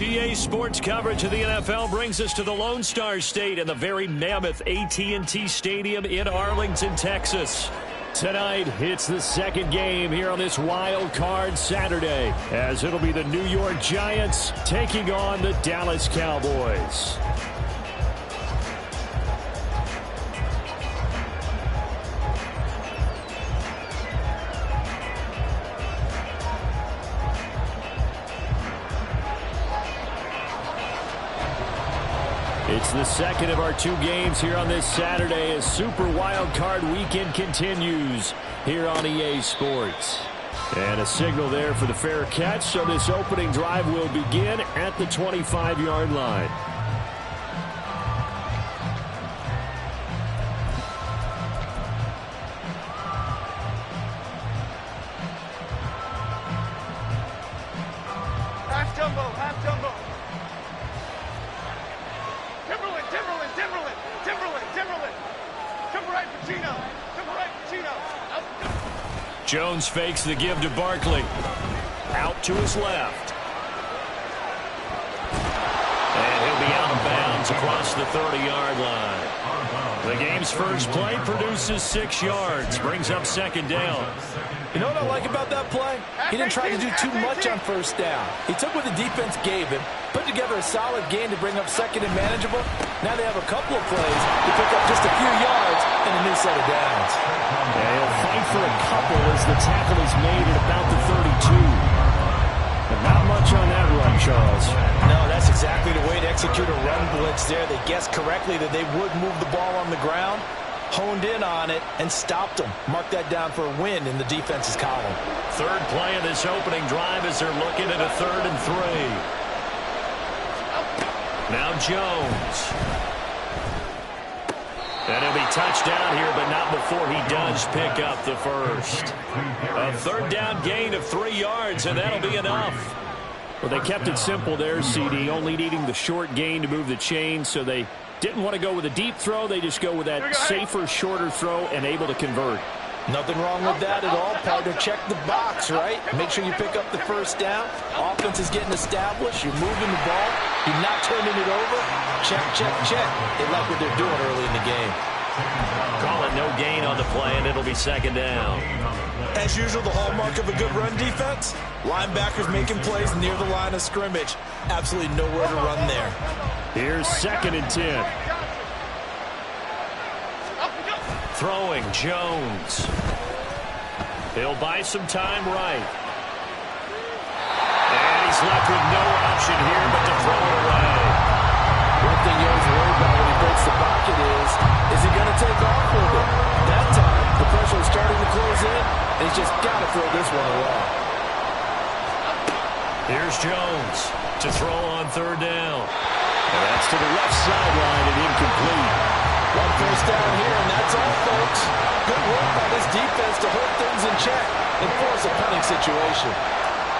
EA Sports coverage of the NFL brings us to the Lone Star State and the very mammoth AT&T Stadium in Arlington, Texas. Tonight, it's the second game here on this wild card Saturday, as it'll be the New York Giants taking on the Dallas Cowboys. It's the second of our two games here on this Saturday as Super Wild Card Weekend continues here on EA Sports. And a signal there for the fair catch, so this opening drive will begin at the 25-yard line. Half jumbo, half jumbo. Jones fakes the give to Barkley. Out to his left. And he'll be out of bounds across the 30-yard line. The game's first play produces 6 yards. Brings up second down. You know what I like about that play? He didn't try to do too much on first down. He took what the defense gave him, put together a solid game to bring up second and manageable. Now they have a couple of plays to pick up just a few yards and a new set of downs. And he'll fight for a couple as the tackle is made at about the 32. But not much on that run, Charles. No, that's exactly the way to execute a run blitz there. They guessed correctly that they would move the ball on the ground, honed in on it, and stopped them. Mark that down for a win in the defense's column. Third play of this opening drive as they're looking at a 3rd and 3. Now Jones. And he'll be touched down here, but not before he does pick up the first. A 3rd down gain of 3 yards, and that'll be enough. Well, they kept it simple there, CD, only needing the short gain to move the chains, so they didn't want to go with a deep throw. They just go with that safer, shorter throw and able to convert. Nothing wrong with that at all, partner. Check the box, right? Make sure you pick up the first down. Offense is getting established. You're moving the ball. You're not turning it over. Check, check, check. They like what they're doing early in the game. Call it no gain on the play, and it'll be second down. As usual, the hallmark of a good run defense, linebackers making plays near the line of scrimmage. Absolutely nowhere to run there. Here's 2nd and 10. Throwing, Jones. He'll buy some time right. And he's left with no option here but to throw it away. One thing you always worry about when he breaks the pocket is he going to take off with it? That time, the pressure is starting to close in, and he's just got to throw this one away. Here's Jones to throw on 3rd down. And that's to the left sideline and incomplete. One first down here, and that's all, folks. Good work by this defense to hold things in check and force a punting situation.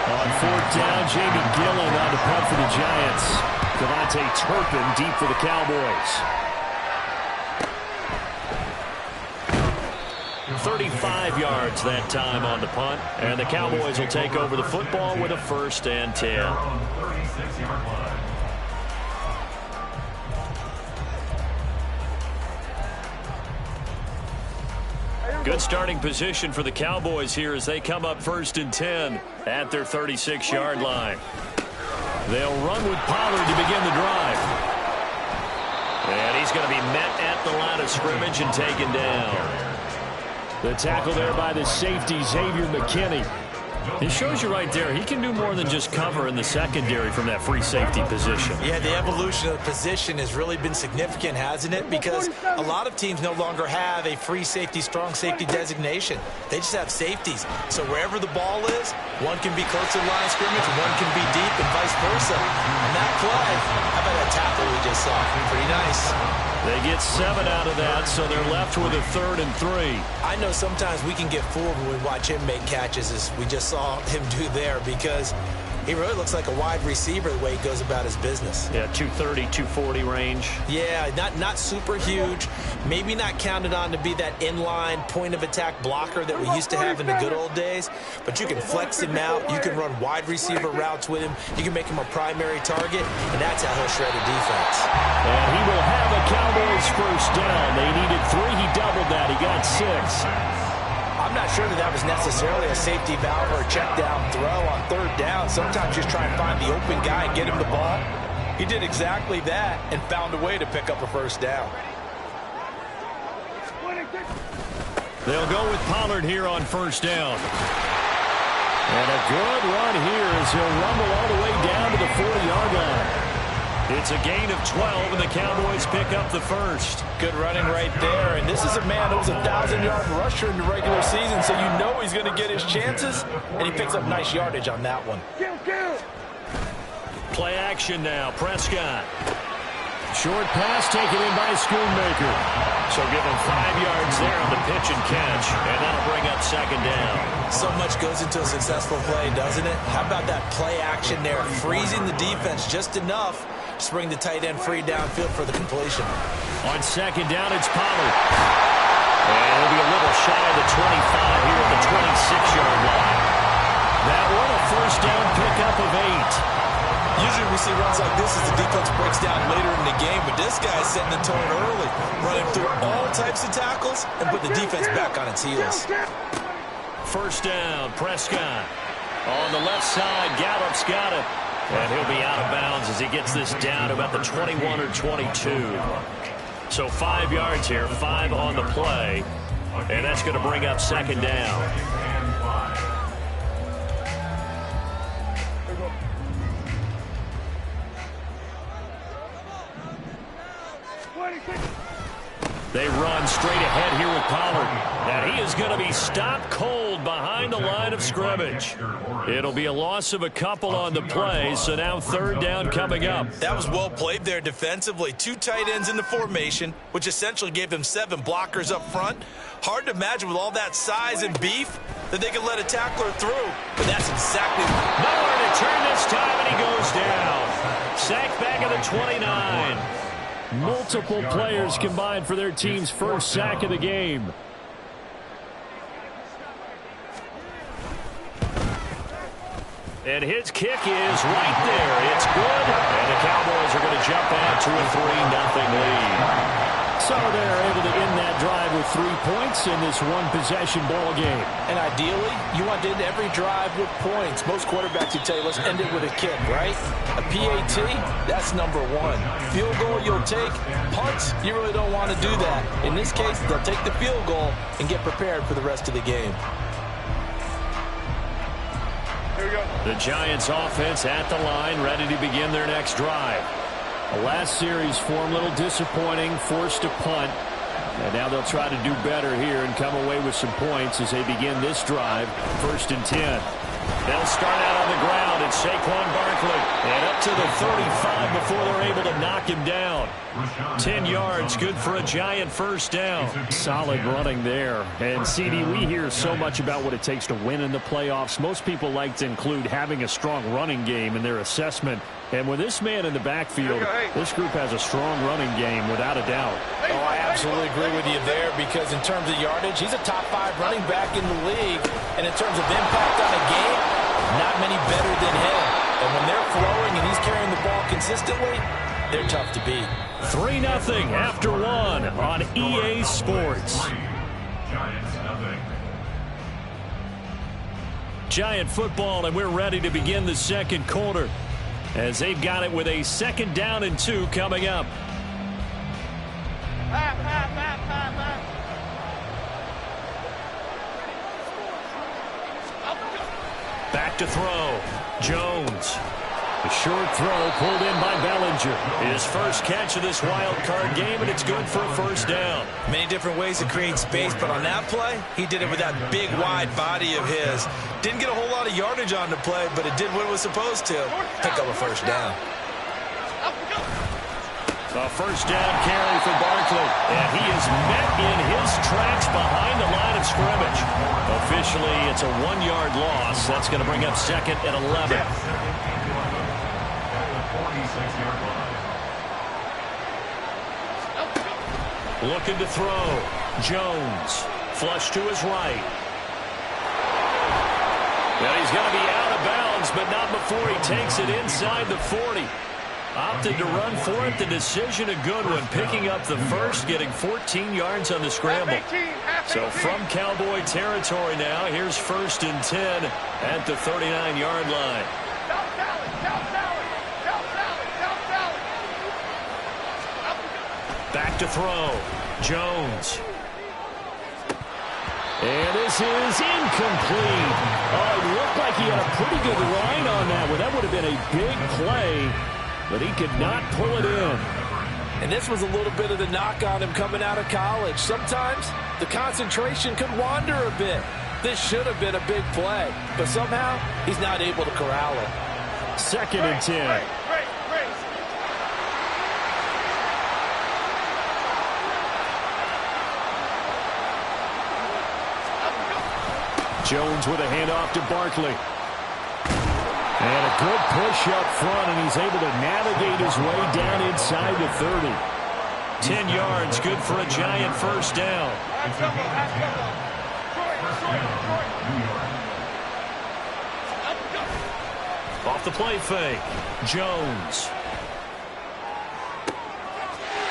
On 4th down, Jamie Gillen on the punt for the Giants. Devontae Turpin deep for the Cowboys. 35 yards that time on the punt, and the Cowboys will take over the football with a 1st and 10. Good starting position for the Cowboys here as they come up 1st and 10 at their 36-yard line. They'll run with Pollard to begin the drive. And he's going to be met at the line of scrimmage and taken down. The tackle there by the safety, Xavier McKinney. It shows you right there, he can do more than just cover in the secondary from that free safety position. Yeah, the evolution of the position has really been significant, hasn't it? Because a lot of teams no longer have a free safety, strong safety designation. They just have safeties. So wherever the ball is, one can be close to the line of scrimmage, one can be deep, and vice versa. And that play, how about that tackle we just saw? Pretty nice. They get 7 out of that, so they're left with a 3rd and 3. I know sometimes we can get fooled when we watch him make catches, as we just saw him do there, because He really looks like a wide receiver the way he goes about his business. Yeah, 230, 240 range. Yeah, not super huge. Maybe not counted on to be that inline point-of-attack blocker that we used to have in the good old days. But you can flex him out. You can run wide receiver routes with him. You can make him a primary target, and that's how he'll shred a defense. And he will have a Cowboys first down. They needed 3. He doubled that. He got 6. I'm not sure that was necessarily a safety valve or a check down throw on 3rd down. Sometimes just try and find the open guy and get him the ball. He did exactly that and found a way to pick up a first down. They'll go with Pollard here on first down. And a good run here as he'll rumble all the way down to the 40-yard line. It's a gain of 12, and the Cowboys pick up the first. Good running right there. And this is a man who was a 1,000-yard rusher in the regular season, so you know he's going to get his chances, and he picks up nice yardage on that one. Play action now. Prescott. Short pass taken in by Schoonmaker. So give him 5 yards there on the pitch and catch, and that'll bring up second down. So much goes into a successful play, doesn't it? How about that play action there, freezing the defense just enough to bring the tight end free downfield for the completion. On second down, it's Pollard. And it'll be a little shy of the 25 here at the 26-yard line. That one a first down pickup of 8. Usually we see runs like this as the defense breaks down later in the game, but this guy's setting the tone early, running through all types of tackles and put the defense back on its heels. First down, Prescott. On the left side, Gallup's got it. And he'll be out of bounds as he gets this down to about the 21 or 22. So 5 yards here, 5 on the play. And that's going to bring up second down. They run straight ahead here with Pollard. And he is going to be stopped cold behind the line of scrimmage. It'll be a loss of a couple on the play, so now 3rd down coming up. That was well played there defensively. 2 tight ends in the formation, which essentially gave them 7 blockers up front. Hard to imagine with all that size and beef that they could let a tackler through. But that's exactly... Nowhere to turn this time, and he goes down. Sacked back at the 29. Multiple players combined for their team's first sack of the game. And his kick is right there. It's good. And the Cowboys are going to jump out to a 3-0 lead. So they're able to end that drive with 3 points in this one-possession ball game. And ideally, you want to end every drive with points. Most quarterbacks would tell you, let's end it with a kick, right? A PAT, that's number 1. Field goal you'll take. Punts, you really don't want to do that. In this case, they'll take the field goal and get prepared for the rest of the game. Here we go. The Giants offense at the line, ready to begin their next drive. The last series for them, a little disappointing, forced to punt. And now they'll try to do better here and come away with some points as they begin this drive. 1st and 10. They'll start out on the ground. It's Saquon Barkley. And up to the 35 before they're able to knock him down. 10 yards, good for a Giant first down. Solid running there. And, CD, we hear so much about what it takes to win in the playoffs. Most people like to include having a strong running game in their assessment. And with this man in the backfield, this group has a strong running game without a doubt. Oh, I absolutely agree with you there because in terms of yardage, he's a top 5 running back in the league. And in terms of impact on a game, not many better than him. And when they're flowing and he's carrying the ball consistently, they're tough to beat. 3-0 after 1 on EA Sports. Giant football, and we're ready to begin the second quarter as they've got it with a 2nd down and 2 coming up. Back to throw. Jones. The short throw pulled in by Bellinger. His first catch of this wild card game, and it's good for a first down. Many different ways to create space, but on that play, he did it with that big, wide body of his. Didn't get a whole lot of yardage on the play, but it did what it was supposed to. Pick up a first down. A first down carry for Barkley. And he is met in his tracks behind the line of scrimmage. Officially, it's a 1-yard loss. That's going to bring up second and 11. Looking to throw. Jones. Flush to his right. And he's going to be out of bounds, but not before he takes it inside the 40. Opted to run for it. The decision a good one. Picking up the first, getting 14 yards on the scramble. So from Cowboy territory now, here's 1st and 10 at the 39-yard line. Back to throw. Jones. And this is incomplete. Oh, it looked like he had a pretty good line on that one. That would have been a big play, but he could not pull it in. And this was a little bit of the knock on him coming out of college. Sometimes the concentration could wander a bit. This should have been a big play, but somehow he's not able to corral it. 2nd and 10. Jones with a handoff to Barkley. And a good push up front, and he's able to navigate his way down inside the 30. 10 yards, good for a giant first down. Off the play fake. Jones.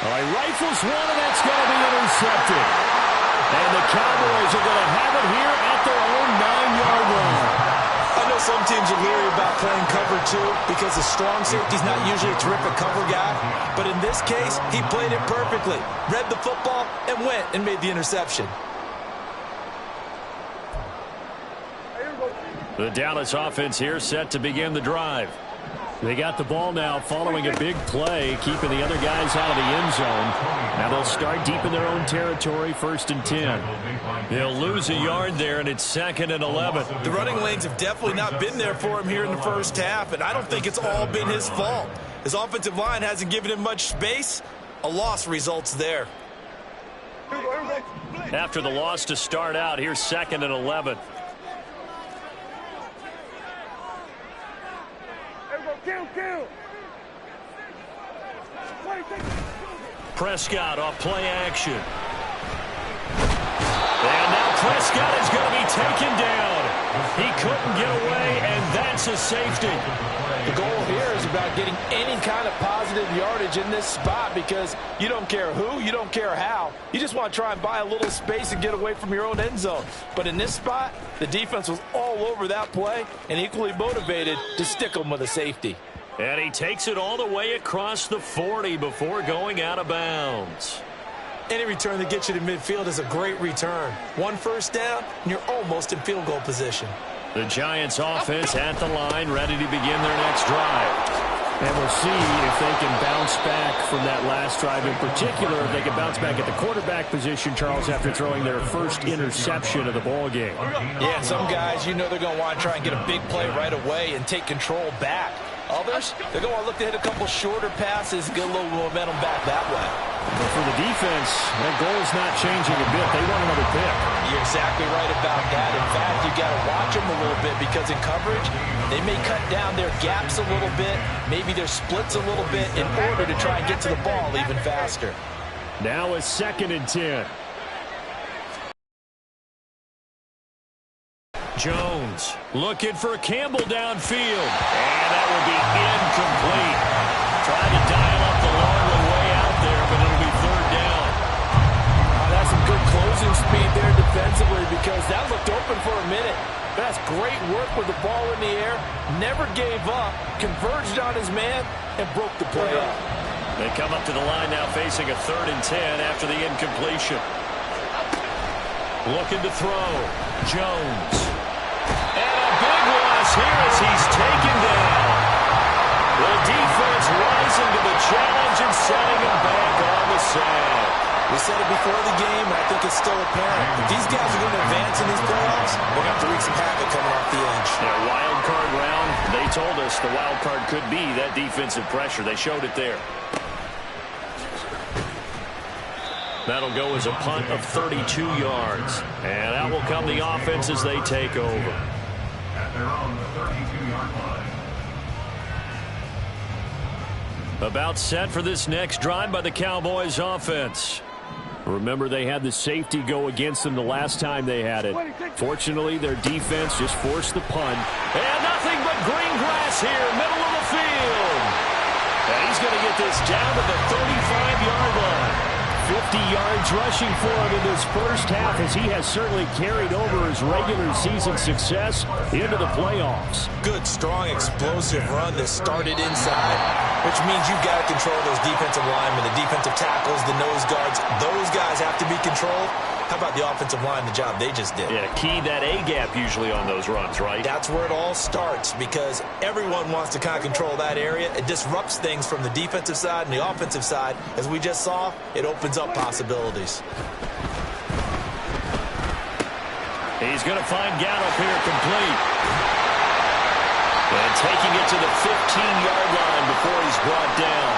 All right, rifles one, and that's going to be intercepted. And the Cowboys are going to have it here at their own 9-yard line. I know some teams are leery about playing cover 2 because the strong safety's not usually a terrific cover guy. But in this case, he played it perfectly. Read the football and went and made the interception. The Dallas offense here set to begin the drive. They got the ball now following a big play, keeping the other guys out of the end zone. Now they'll start deep in their own territory, 1st and 10. They'll lose a yard there, and it's 2nd and 11. The running lanes have definitely not been there for him here in the first half, and I don't think it's all been his fault. His offensive line hasn't given him much space. A loss results there. After the loss to start out, here's 2nd and 11. Prescott off play action. And now Prescott is going to be taken down. He couldn't get away, and that's a safety. The goal here is about getting any kind of positive yardage in this spot because you don't care who, you don't care how. You just want to try and buy a little space and get away from your own end zone. But in this spot, the defense was all over that play and equally motivated to stick them with a safety. And he takes it all the way across the 40 before going out of bounds. Any return that gets you to midfield is a great return. 1 first down, and you're almost in field goal position. The Giants offense at the line, ready to begin their next drive. And we'll see if they can bounce back from that last drive. In particular, if they can bounce back at the quarterback position, Charles, after throwing their first interception of the ball game. Yeah, some guys, you know they're going to want to try and get a big play right away and take control back. Others, they're going to look to hit a couple shorter passes, get a little momentum back that way. But for the defense, that goal is not changing a bit. They want another pick. You're exactly right about that. In fact, you got to watch them a little bit because in coverage, they may cut down their gaps a little bit, maybe their splits a little bit in order to try and get to the ball even faster. Now a 2nd and 10. Jones looking for Campbell downfield. And that will be incomplete. Trying to dial up the long way out there, but it'll be 3rd down. That's some good closing speed there defensively because that looked open for a minute. That's great work with the ball in the air. Never gave up, converged on his man, and broke the play up. They come up to the line now facing a 3rd and 10 after the incompletion. Looking to throw. Jones. And a big loss here as he's taken down. The defense rising to the challenge and setting him back on the side. We said it before the game, and I think it's still apparent. If these guys are going to advance in these playoffs, they're going to have to wreak some havoc coming off the edge. Yeah, wild card round, they told us the wild card could be that defensive pressure. They showed it there. That'll go as a punt of 32 yards. And out will come the offense as they take over. At their own 32-yard line. About set for this next drive by the Cowboys offense. Remember, they had the safety go against them the last time they had it. Fortunately, their defense just forced the punt. And nothing but green grass here, middle of the field. And he's going to get this down to the 35-yard line. 50 yards rushing for him in this first half, as he has certainly carried over his regular season success into the playoffs. Good, strong, explosive run that started inside, which means you've got to control those defensive linemen, the defensive tackles, the nose guards. Those guys have to be controlled. How about the offensive line, the job they just did? Yeah, key that A-gap usually on those runs, right? That's where it all starts, because everyone wants to kind of control that area. It disrupts things from the defensive side and the offensive side. As we just saw, it opens up possibilities. He's going to find Gallup here complete. And taking it to the 15-yard line before he's brought down.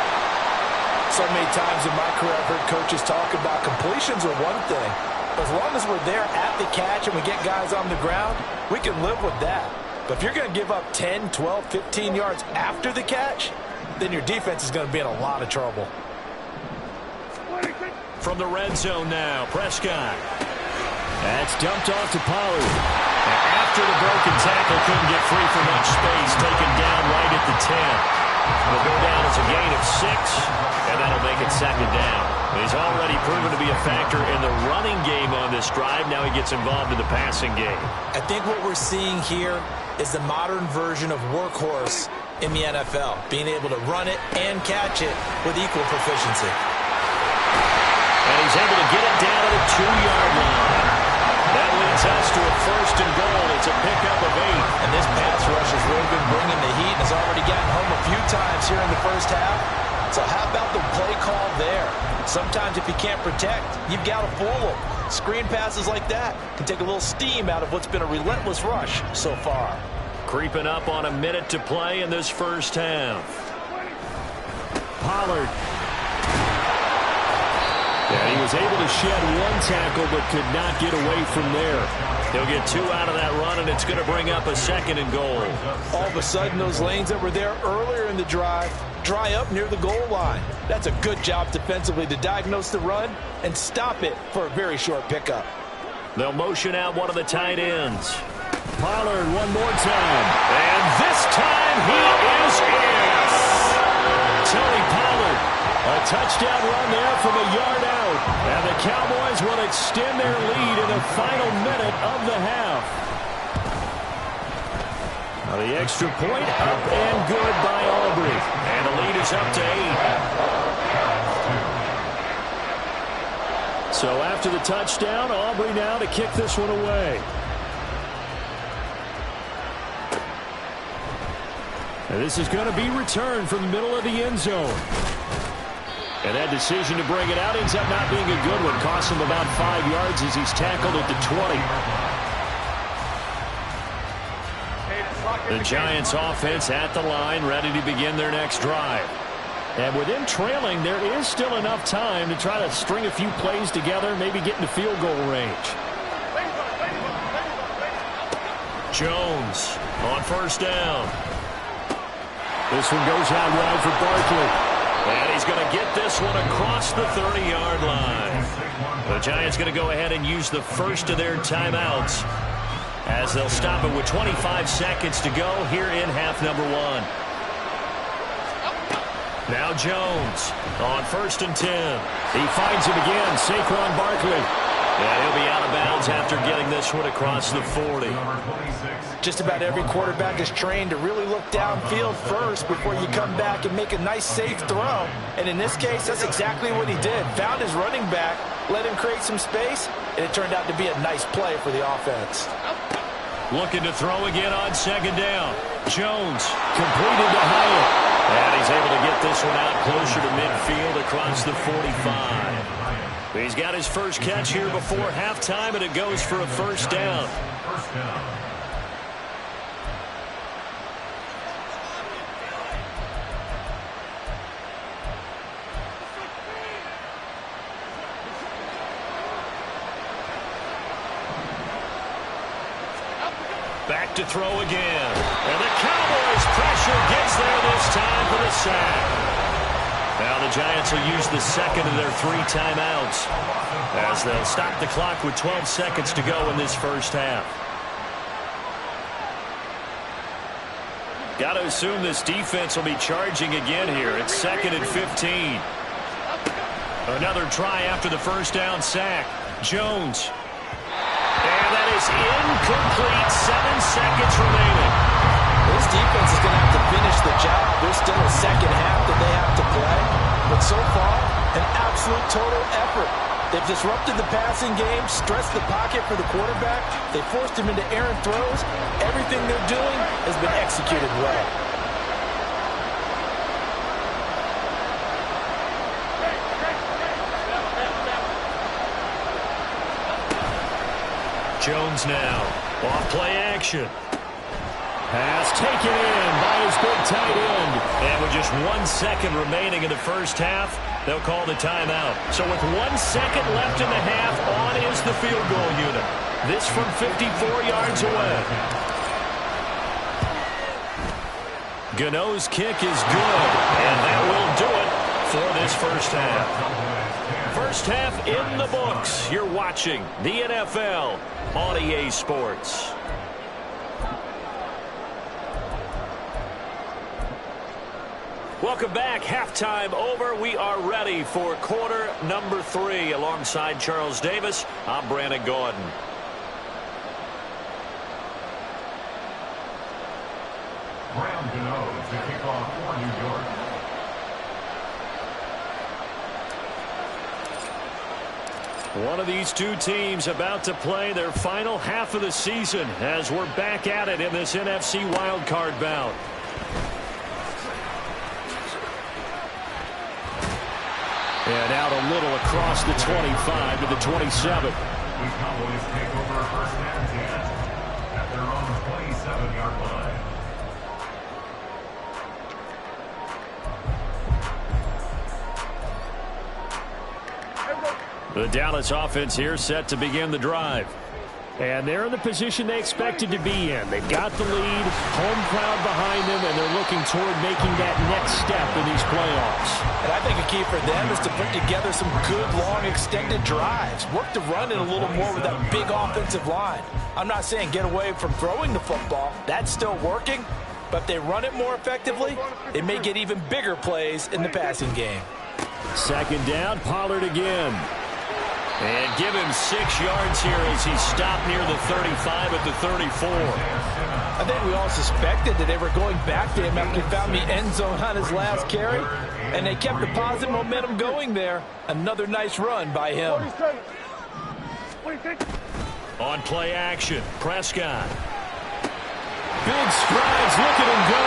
So many times in my career, I've heard coaches talk about completions are one thing. As long as we're there at the catch and we get guys on the ground, we can live with that. But if you're going to give up 10, 12, 15 yards after the catch, then your defense is going to be in a lot of trouble. From the red zone now, Prescott. That's dumped off to Pollard. After the broken tackle, couldn't get free for much space, taken down right at the 10. It'll go down as a gain of 6, and that'll make it second down. He's already proven to be a factor in the running game on this drive. Now he gets involved in the passing game. I think what we're seeing here is the modern version of workhorse in the NFL, being able to run it and catch it with equal proficiency. And he's able to get it down to the 2-yard line. That leads us to a first and goal. It's a pickup of 8. And this pass rush has really been bringing the heat and has already gotten home a few times here in the first half. So how about the play call there? Sometimes if you can't protect, you've got to fool them. Screen passes like that can take a little steam out of what's been a relentless rush so far. Creeping up on a minute to play in this first half. Pollard. Yeah, he was able to shed one tackle but could not get away from there. He'll get 2 out of that run, and it's going to bring up a second and goal. All of a sudden, those lanes that were there earlier in the drive dry up near the goal line. That's a good job defensively to diagnose the run and stop it for a very short pickup. They'll motion out one of the tight ends. Pollard one more time. And this time he is in. Tony Pollard. A touchdown run there from a yard out. And the Cowboys will extend their lead in the final minute of the half. Now the extra point up and good by Aubrey. And the lead is up to 8. So after the touchdown, Aubrey now to kick this one away. And this is going to be returned from the middle of the end zone. And that decision to bring it out ends up not being a good one. Costs him about 5 yards as he's tackled at the 20. The Giants offense at the line, ready to begin their next drive. And with them trailing, there is still enough time to try to string a few plays together, maybe get into field goal range. Jones on first down. This one goes out wide for Barkley. And he's going to get this one across the 30-yard line. The Giants going to go ahead and use the first of their timeouts as they'll stop it with 25 seconds to go here in half number 1. Now Jones on first and 10. He finds him again, Saquon Barkley. Yeah, he'll be out of bounds after getting this one across the 40. Just about every quarterback is trained to really look downfield first before you come back and make a nice, safe throw. And in this case, that's exactly what he did. Found his running back, let him create some space, and it turned out to be a nice play for the offense. Looking to throw again on second down. Jones completed to Hyatt. And he's able to get this one out closer to midfield across the 45. He's got his first catch here before halftime, and it goes for a first down. Back to throw again. And the Cowboys' pressure gets there this time for the sack. Now the Giants will use the second of their 3 timeouts as they'll stop the clock with 12 seconds to go in this first half. Got to assume this defense will be charging again here. It's 2nd and 15. Another try after the first down sack. Jones. And that is incomplete. 7 seconds remaining. This defense is going to have to finish the job. There's still a second half that they have to play. But so far, an absolute total effort. They've disrupted the passing game, stressed the pocket for the quarterback. They forced him into errant throws. Everything they're doing has been executed well. Jones now. Off play action. Pass taken in by his big tight end. And with just 1 second remaining in the first half, they'll call the timeout. So with 1 second left in the half, on is the field goal unit. This from 54 yards away. Gano's kick is good, and that will do it for this first half. First half in the books. You're watching the NFL on EA Sports. Welcome back. Halftime over. We are ready for quarter number 3. Alongside Charles Davis, I'm Brandon Gordon. Graham Gano to kick off for New York. One of these two teams about to play their final half of the season as we're back at it in this NFC wildcard bout. And out a little across the 25 to the 27. The Cowboys take over first and 10 at their own 27-yard line. The Dallas offense here set to begin the drive. And they're in the position they expected to be in. They've got the lead, home crowd behind them, and they're looking toward making that next step in these playoffs. And I think a key for them is to put together some good, long, extended drives. Work to run it a little more with that big offensive line. I'm not saying get away from throwing the football. That's still working. But if they run it more effectively, it may get even bigger plays in the passing game. Second down, Pollard again. And give him 6 yards here as he stopped near the 35 at the 34. I think we all suspected that they were going back to him after he found the end zone on his last carry. And they kept the positive momentum going there. Another nice run by him. On play action, Prescott. Big strides, look at him go.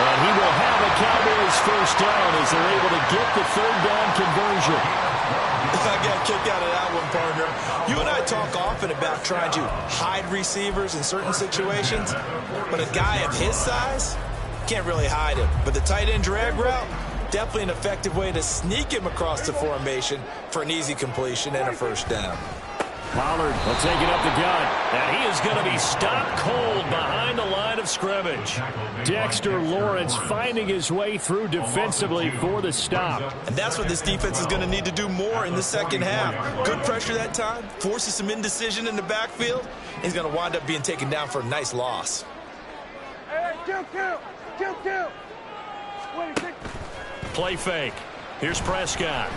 And he will have a Cowboys first down as they're able to get the third down conversion. I got a kick out of that one, partner. You and I talk often about trying to hide receivers in certain situations, but a guy of his size can't really hide him. But the tight end drag route, definitely an effective way to sneak him across the formation for an easy completion and a first down. Pollard will take it up the gut, and he is going to be stopped cold behind the line of scrimmage. Dexter Lawrence finding his way through defensively for the stop. And that's what this defense is going to need to do more in the second half. Good pressure that time, forces some indecision in the backfield. He's going to wind up being taken down for a nice loss. Play fake. Here's Prescott.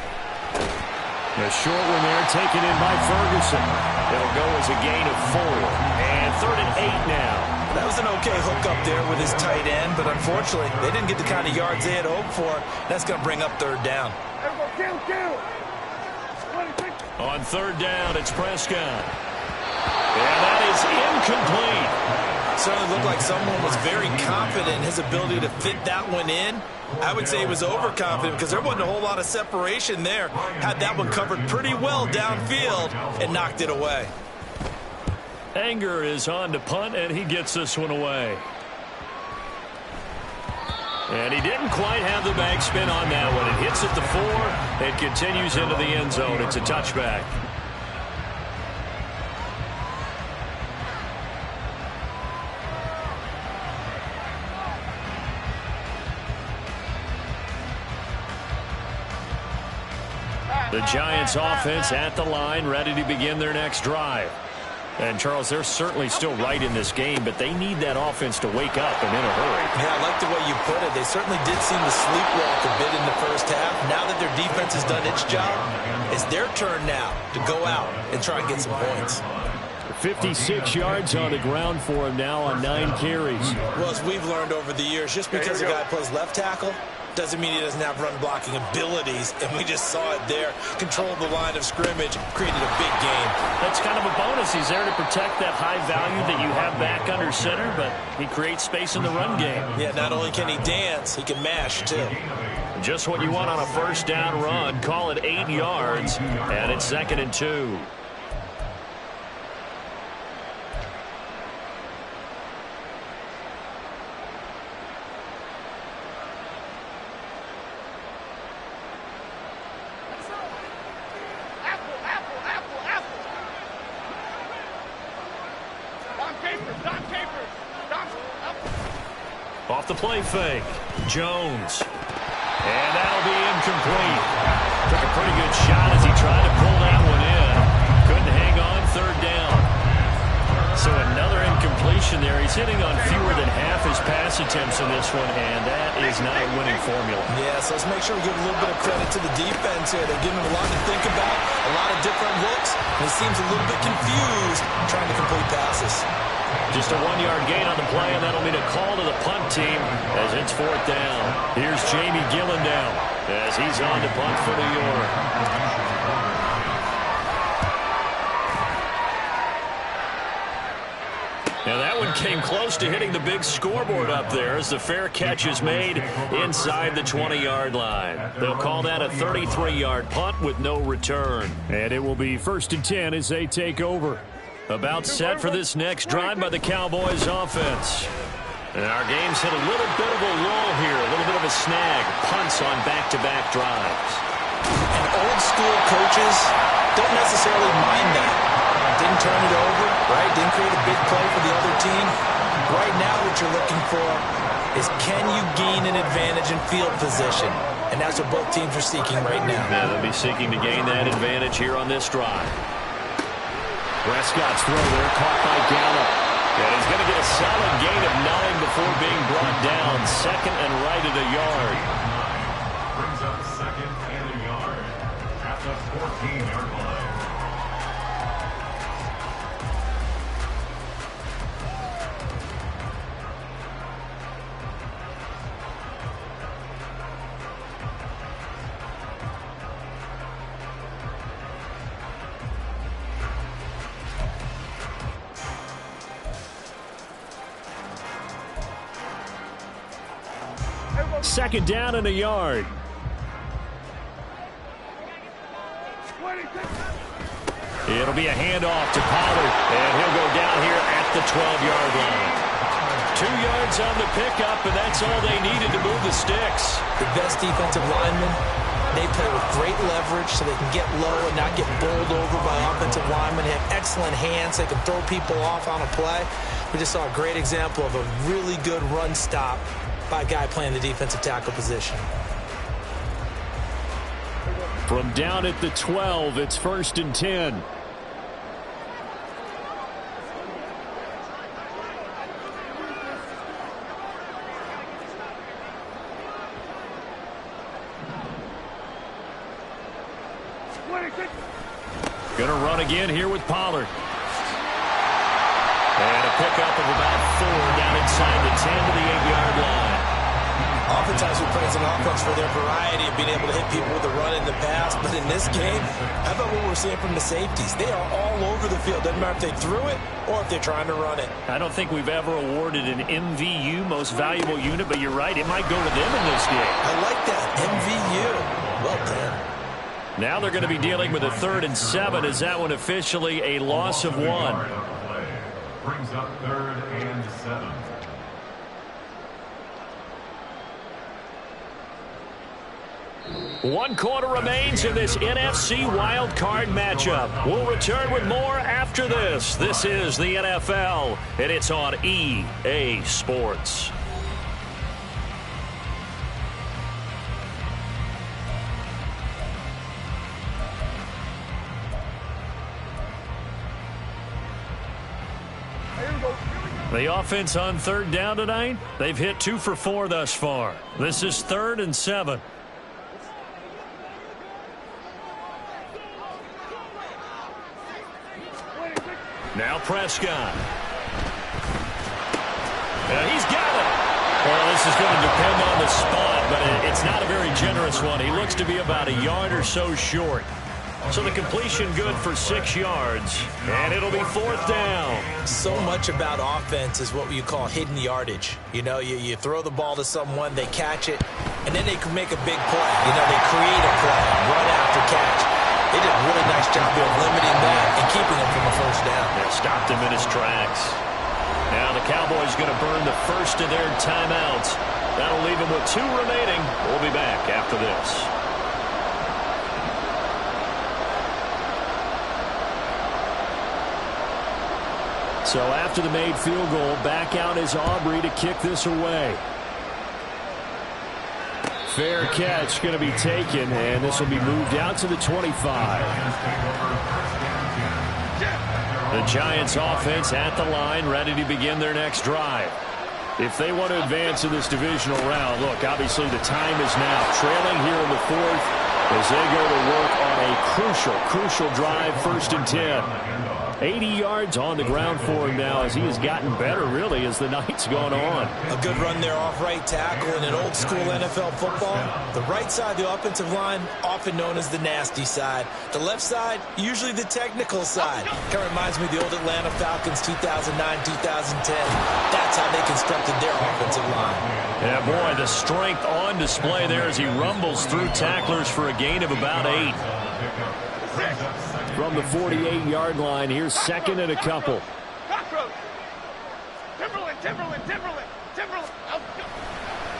A short one there taken in by Ferguson. It'll go as a gain of 4. And 3rd and 8 now. That was an okay hook up there with his tight end, but unfortunately, they didn't get the kind of yards they had hoped for. That's going to bring up 3rd down. On 3rd down, it's Prescott. And that is incomplete. Certainly looked like someone was very confident in his ability to fit that one in. I would say he was overconfident because there wasn't a whole lot of separation there. Had that one covered pretty well downfield and knocked it away. Anger is on to punt, and he gets this one away. And he didn't quite have the backspin on that one. It hits at the 4. It continues into the end zone. It's a touchback. The Giants offense at the line, ready to begin their next drive. And, Charles, they're certainly still right in this game, but they need that offense to wake up and in a hurry. Yeah, I like the way you put it. They certainly did seem to sleepwalk a bit in the first half. Now that their defense has done its job, it's their turn now to go out and try and get some points. 56 yards on the ground for him now on 9 carries. Well, as we've learned over the years, just because a guy plays left tackle doesn't mean he doesn't have run-blocking abilities, and we just saw it there. Controlled the line of scrimmage, created a big game. That's kind of a bonus. He's there to protect that high value that you have back under center, but he creates space in the run game. Yeah, not only can he dance, he can mash, too. Just what you want on a first down run. Call it 8 yards, and it's 2nd and 2. Off the play fake, Jones. And that'll be incomplete. Took a pretty good shot as he tried to pull that one in. Couldn't hang on, 3rd down. So another incompletion there. He's hitting on fewer than half his pass attempts in this one, and that is not a winning formula. Yeah, so let's make sure we give a little bit of credit to the defense here. They're giving him a lot to think about, a lot of different looks, and he seems a little bit confused trying to complete passes. Just a 1-yard gain on the play, and that'll mean a call to the punt team as it's 4th down. Here's Jamie Gillendow as he's on to punt for New York. Now that one came close to hitting the big scoreboard up there as the fair catch is made inside the 20-yard line. They'll call that a 33-yard punt with no return. And it will be 1st and 10 as they take over. About set for this next drive by the Cowboys offense. And our game's hit a little bit of a lull here, a little bit of a snag. Punts on back-to-back drives. And old-school coaches don't necessarily mind that. Didn't turn it over, right? Didn't create a big play for the other team. Right now what you're looking for is can you gain an advantage in field position? And that's what both teams are seeking right now. Yeah, they'll be seeking to gain that advantage here on this drive. Prescott's throw there, caught by Gallup. And he's going to get a solid gain of 9 before being brought down. 2nd and right at a yard. Brings up 2nd and a yard at the 14-yard line. Second down and a yard. It'll be a handoff to Pollard, and he'll go down here at the 12-yard line. 2 yards on the pickup, and that's all they needed to move the sticks. The best defensive linemen, they play with great leverage so they can get low and not get bowled over by offensive linemen. They have excellent hands. They can throw people off on a play. We just saw a great example of a really good run stop by a guy playing the defensive tackle position. From down at the 12, it's 1st and 10. Going to run again here with Pollard. And a pickup of about 4 down inside the 10 to the 8-yard line. Oftentimes we play as an offense for their variety of being able to hit people with a run in the pass. But in this game, how about what we're seeing from the safeties? They are all over the field. Doesn't matter if they threw it or if they're trying to run it. I don't think we've ever awarded an MVU, most valuable unit, but you're right. It might go to them in this game. I like that. MVU. Well done. Now they're going to be dealing with a 3rd and 7. Is that one officially a loss of 1? Brings up 3rd and 7. One quarter remains in this NFC wildcard matchup. We'll return with more after this. This is the NFL, and it's on EA Sports. The offense on third down tonight, they've hit 2 for 4 thus far. This is 3rd and 7. Now Prescott. He's got it. Well, this is going to depend on the spot, but it's not a very generous one. He looks to be about a yard or so short. So the completion good for 6 yards, and it'll be 4th down. So much about offense is what you call hidden yardage. You know, you throw the ball to someone, they catch it, and then they can make a big play. You know, they create a play, run after catch. They did a really nice job of limiting that and keeping him from a first down. They stopped him in his tracks. Now the Cowboys going to burn the first of their timeouts. That'll leave them with 2 remaining. We'll be back after this. So after the made field goal, back out is Aubrey to kick this away. Fair catch going to be taken, and this will be moved out to the 25. The Giants offense at the line, ready to begin their next drive. If they want to advance in this divisional round, look, obviously the time is now. Trailing here in the 4th as they go to work on a crucial drive, 1st and 10. 80 yards on the ground for him now as he has gotten better, really, as the night's gone on. A good run there off right tackle in an old-school NFL football. The right side of the offensive line, often known as the nasty side. The left side, usually the technical side. Kind of reminds me of the old Atlanta Falcons 2009-2010. That's how they constructed their offensive line. Yeah, boy, the strength on display there as he rumbles through tacklers for a gain of about 8. From the 48-yard line, here's 2nd and a couple.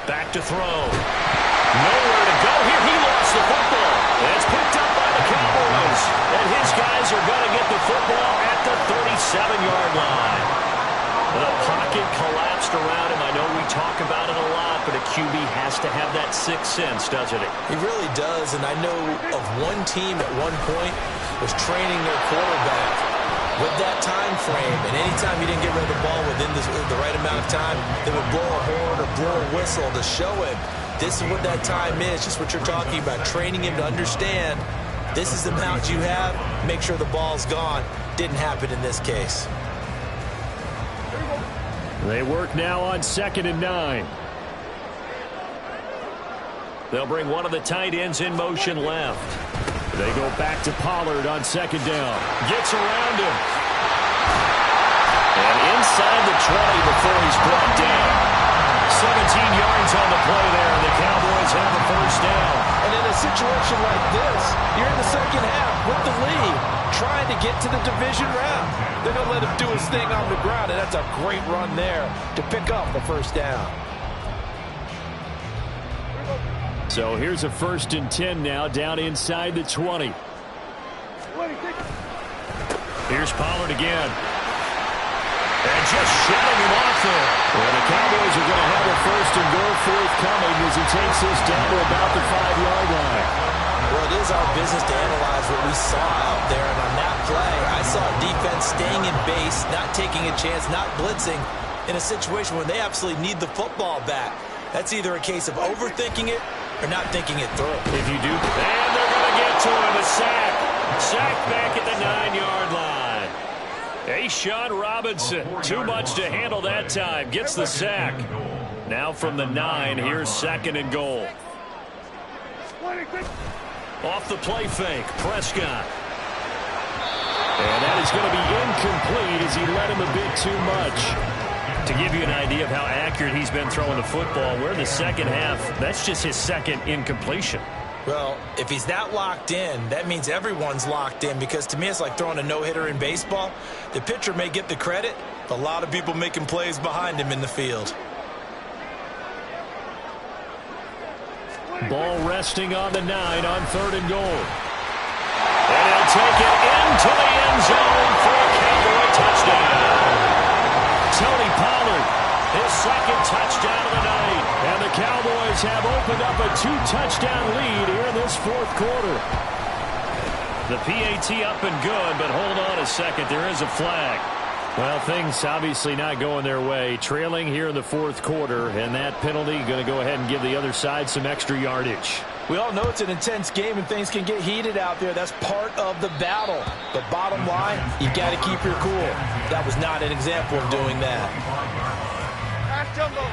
Back to throw. Nowhere to go here. He lost the football. And it's picked up by the Cowboys. And his guys are going to get the football at the 37-yard line. The pocket collapsed around him. I know we talk about it a lot, but a QB has to have that 6th sense, doesn't he? He really does, and I know of one team at one point was training their quarterback with that time frame, and anytime he didn't get rid of the ball within the right amount of time, they would blow a horn or blow a whistle to show him this is what that time is, just what you're talking about, training him to understand this is the amount you have, make sure the ball's gone. Didn't happen in this case. They work now on 2nd and 9. They'll bring one of the tight ends in motion left. They go back to Pollard on 2nd down. Gets around him. And inside the 20 before he's brought down. 17 yards on the play there. The Cowboys have a first down. And in a situation like this, you're in the second half with the lead, trying to get to the division round. They're going to let him do his thing on the ground, and that's a great run there to pick up the first down. So here's a 1st and 10 now, down inside the 20. Here's Pollard again. And just shutting him off there. Well, the Cowboys are going to have a 1st and goal forthcoming as he takes this down to about the 5-yard line. Well, it is our business to analyze what we saw out there, and on that play, I saw defense staying in base, not taking a chance, not blitzing in a situation where they absolutely need the football back. That's either a case of overthinking it or not thinking it through. If you do, and they're going to get to him, a sack. Sack back at the 9-yard line. A'Shawn Robinson, too much to handle that time, gets the sack. Now from the 9, here's 2nd and goal. Off the play fake, Prescott. And that is going to be incomplete as he led him a bit too much. To give you an idea of how accurate he's been throwing the football, we're in the second half. That's just his 2nd incompletion. Well, if he's that locked in, that means everyone's locked in, because to me it's like throwing a no-hitter in baseball. The pitcher may get the credit, but a lot of people making plays behind him in the field. Ball resting on the 9 on 3rd and goal. And he'll take it into the end zone for a Cowboy touchdown. Tony Pollard, his 2nd touchdown of the night. And the Cowboys have opened up a 2-touchdown lead here in this 4th quarter. The PAT up and good, but hold on a second. There is a flag. Well, things obviously not going their way. Trailing here in the fourth quarter, and that penalty going to go ahead and give the other side some extra yardage. We all know it's an intense game and things can get heated out there. That's part of the battle. But bottom line, you got to keep your cool. That was not an example of doing that.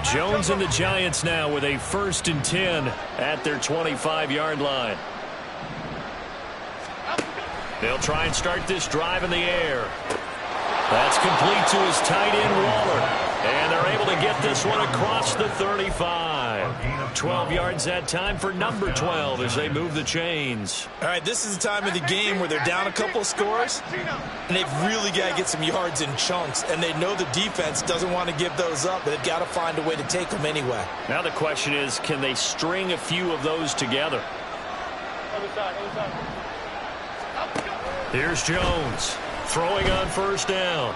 Jones and the Giants now with a 1st and 10 at their 25-yard line. They'll try and start this drive in the air. That's complete to his tight end, Waller. And they're able to get this one across the 35. 12 yards that time for number 12 as they move the chains. All right, this is the time of the game where they're down a couple of scores, and they've really got to get some yards in chunks. And they know the defense doesn't want to give those up, but they've got to find a way to take them anyway. Now the question is, can they string a few of those together? Here's Jones. Throwing on 1st down.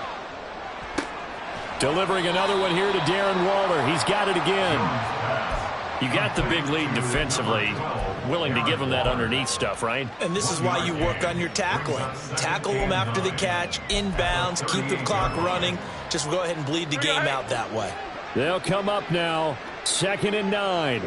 Delivering another one here to Darren Waller. He's got it again. You got the big lead defensively. Willing to give him that underneath stuff, right? And this is why you work on your tackling. Tackle them after the catch, inbounds, keep the clock running. Just go ahead and bleed the game out that way. They'll come up now. 2nd and 9.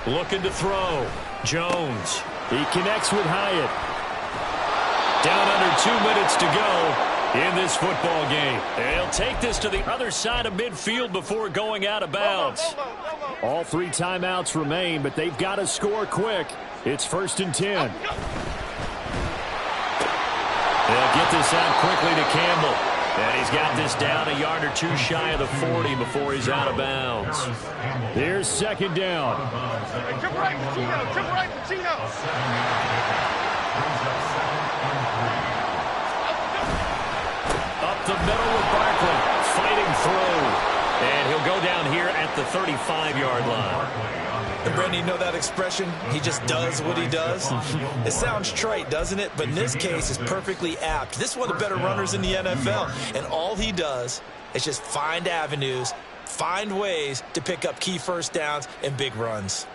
Looking to throw. Jones. He connects with Hyatt. Down under 2 minutes to go in this football game. And he'll take this to the other side of midfield before going out of bounds. All 3 timeouts remain, but they've got to score quick. It's 1st and 10. They'll get this out quickly to Campbell. And he's got this down a yard or 2 shy of the 40 before he's out of bounds. Here's 2nd down. Triple right, Pacino. Triple right, Pacino. Up the middle with Barkley. Fighting through. And he'll go down here at the 35-yard line. And Brandon, you know that expression? He just does what he does. It sounds trite, doesn't it? But in this case, it's perfectly apt. This is one of the better runners in the NFL. And all he does is just find avenues, find ways to pick up key 1st downs and big runs.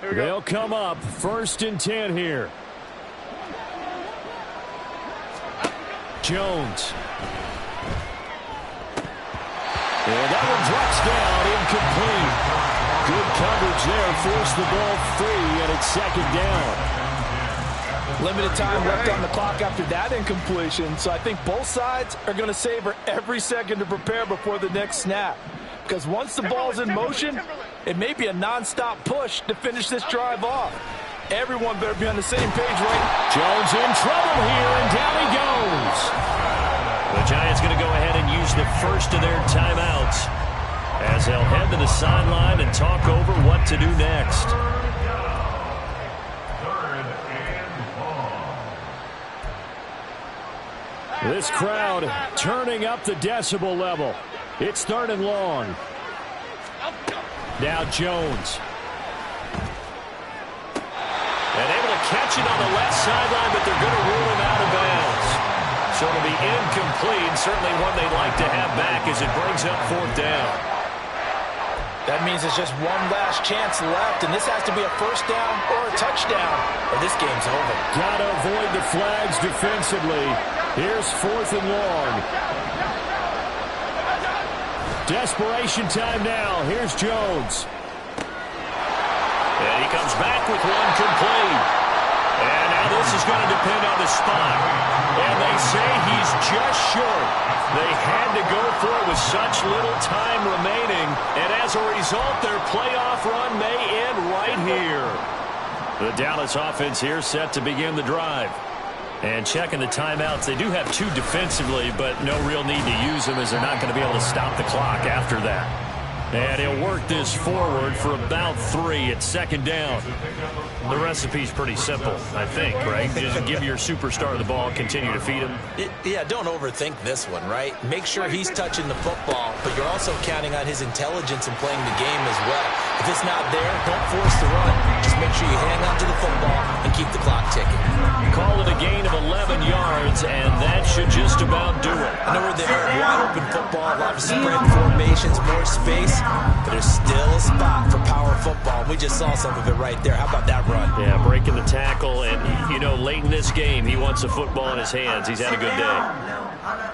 They'll come up 1st and 10 here. Jones. And that one drops down, incomplete. Good coverage there, forced the ball free, and it's 2nd down. Limited time left on the clock after that incompletion, so I think both sides are going to savor every second to prepare before the next snap. Because once the ball's in motion, it may be a non-stop push to finish this drive off. Everyone better be on the same page, right? Jones in trouble here, and down he goes. The Giants going to go ahead and use the first of their timeouts as they'll head to the sideline and talk over what to do next. This crowd turning up the decibel level. It's 3rd and long. Now Jones. And able to catch it on the left sideline, but they're going to rule him out of bounds. So it'll be incomplete, certainly one they'd like to have back as it brings up 4th down. That means it's just one last chance left, and this has to be a 1st down or a touchdown, or this game's over. Got to avoid the flags defensively. Here's 4th and long. Desperation time now. Here's Jones. And he comes back with one complete. And now this is going to depend on the spot. And they say he's just short. They had to go for it with such little time remaining. And as a result, their playoff run may end right here. The Dallas offense here set to begin the drive. And checking the timeouts, they do have 2 defensively, but no real need to use them as they're not going to be able to stop the clock after that. And he'll work this forward for about 3 at 2nd down. The recipe's pretty simple, I think, right? Just give your superstar the ball, continue to feed him. Yeah, don't overthink this one, right? Make sure he's touching the football, but you're also counting on his intelligence in playing the game as well. If it's not there, don't force the run. Just make sure you hang on to the football and keep the clock ticking. Call it a gain of 11 yards, and that should just about do it. I know we're there, wide open football, a lot of spread formations, more space, but there's still a spot for power football. And we just saw some of it right there. How about that run? Yeah, breaking the tackle, and, you know, late in this game, he wants the football in his hands. He's had a good day.